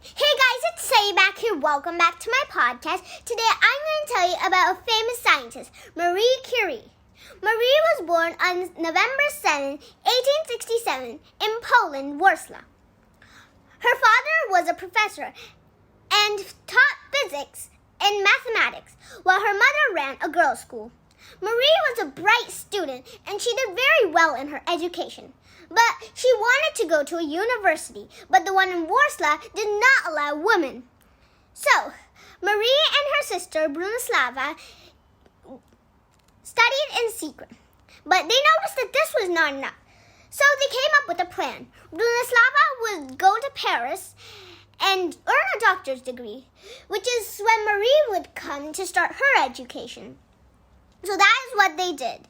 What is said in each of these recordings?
Hey guys, it's Say back here. Welcome back to my podcast. Today I'm going to tell you about a famous scientist, Marie Curie. Marie was born on November 7, 1867 in Poland, Warsaw. Her father was a professor and taught physics and mathematics, while her mother ran a girls' school. Marie was a bright student and she did very well in her education. But she wanted to go to a university, but the one in Warsaw did not allow women. So, Marie and her sister Brunislava studied in secret. But they noticed that this was not enough. So they came up with a plan. Brunislava would go to Paris and earn a doctor's degree, which is when Marie would come to start her education. So that is what they did.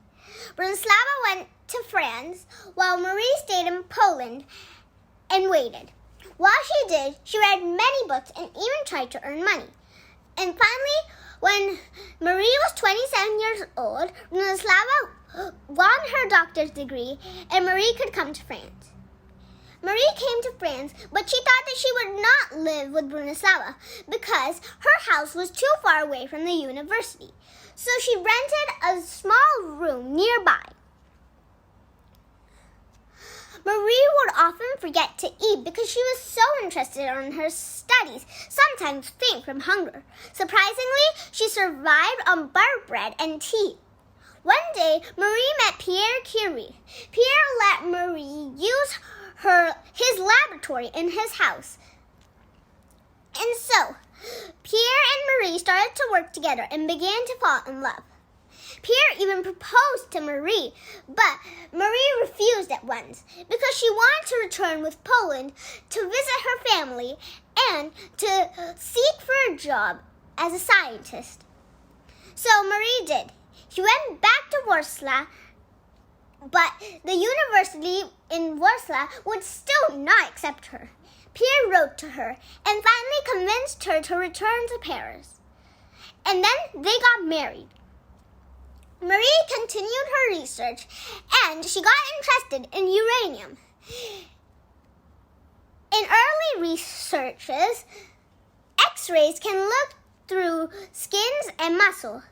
Brunislava went to France, while Marie stayed in Poland and waited. While she did, she read many books and even tried to earn money. And finally, when Marie was 27 years old, Brunislava won her doctor's degree and Marie could come to France. Marie came to France, but she thought that she would not live with Brunislava because her house was too far away from the university. So she rented a small room nearby. Marie would often forget to eat because she was so interested in her studies, sometimes faint from hunger. Surprisingly, she survived on butter bread and tea. One day, Marie met Pierre Curie. Pierre let Marie use his laboratory in his house. And so, Pierre and Marie started to work together and began to fall in love. Pierre even proposed to Marie, but Marie refused at once because she wanted to return with Poland to visit her family and to seek for a job as a scientist. So Marie did. She went back to Warsaw, but the university in Warsaw would still not accept her. Pierre wrote to her and finally convinced her to return to Paris. And then they got married. Marie continued her research and she got interested in uranium. In early researches, X-rays can look through skins and muscle,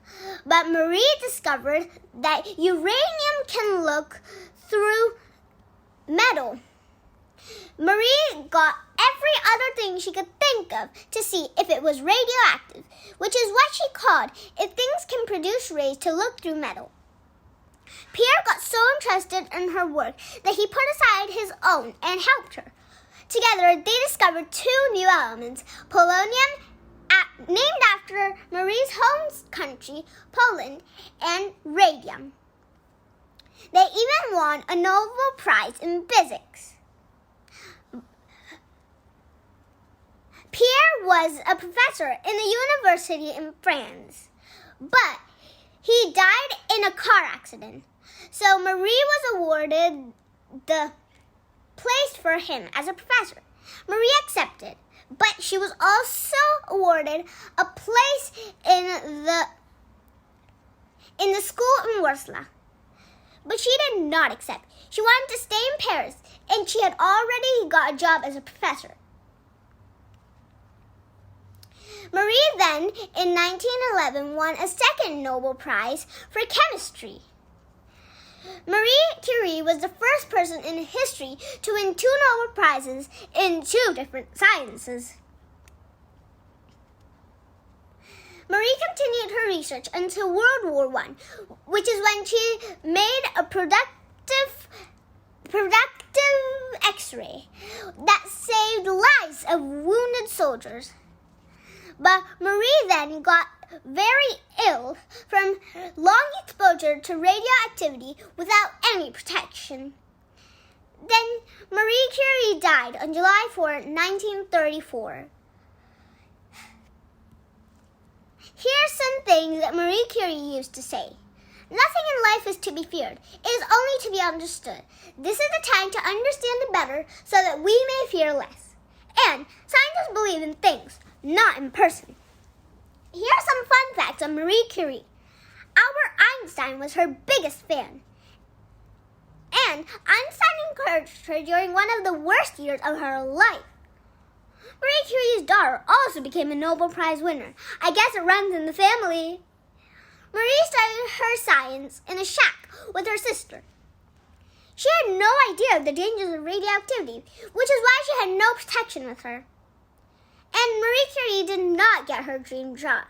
but Marie discovered that uranium can look through metal. Marie got every other thing she could think of to see if it was radioactive, which is what she called if things can produce rays to look through metal. Pierre got so interested in her work that he put aside his own and helped her. Together, they discovered two new elements, polonium, named after Marie's home country, Poland, and radium. They even won a Nobel Prize in physics. Pierre was a professor in the university in France, but he died in a car accident. So Marie was awarded the place for him as a professor. Marie accepted, but she was also awarded a place in the school in Warsaw. But she did not accept. She wanted to stay in Paris, and she had already got a job as a professor. Marie then, in 1911, won a second Nobel Prize for chemistry. Marie Curie was the first person in history to win 2 Nobel Prizes in 2 different sciences. Marie continued her research until World War I, which is when she made a productive X-ray that saved the lives of wounded soldiers. But Marie then got very ill from long exposure to radioactivity without any protection. Then Marie Curie died on July 4, 1934. Here's some things that Marie Curie used to say. Nothing in life is to be feared. It is only to be understood. This is the time to understand it better so that we may fear less. And scientists believe in things, not in person. Here are some fun facts on Marie Curie. Albert Einstein was her biggest fan. And Einstein encouraged her during one of the worst years of her life. Marie Curie daughter also became a Nobel Prize winner. I guess it runs in the family. Marie studied her science in a shack with her sister. She had no idea of the dangers of radioactivity, which is why she had no protection with her. And Marie Curie did not get her dream job.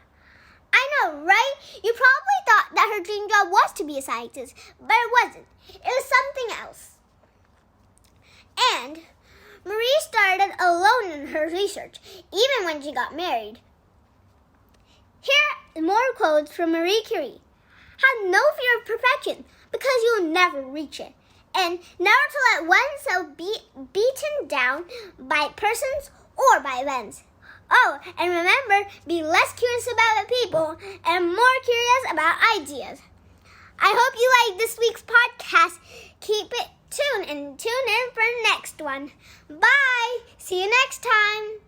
I know, right? You probably thought that her dream job was to be a scientist, but it wasn't. It was something else. And Marie started alone in her research, even when she got married. Here are more quotes from Marie Curie. Have no fear of perfection, because you will never reach it. And never to let oneself be beaten down by persons or by events. Oh, and remember, be less curious about the people and more curious about ideas. I hope you liked this week's podcast. Keep it tuned and tune in for the next one. Bye! See you next time.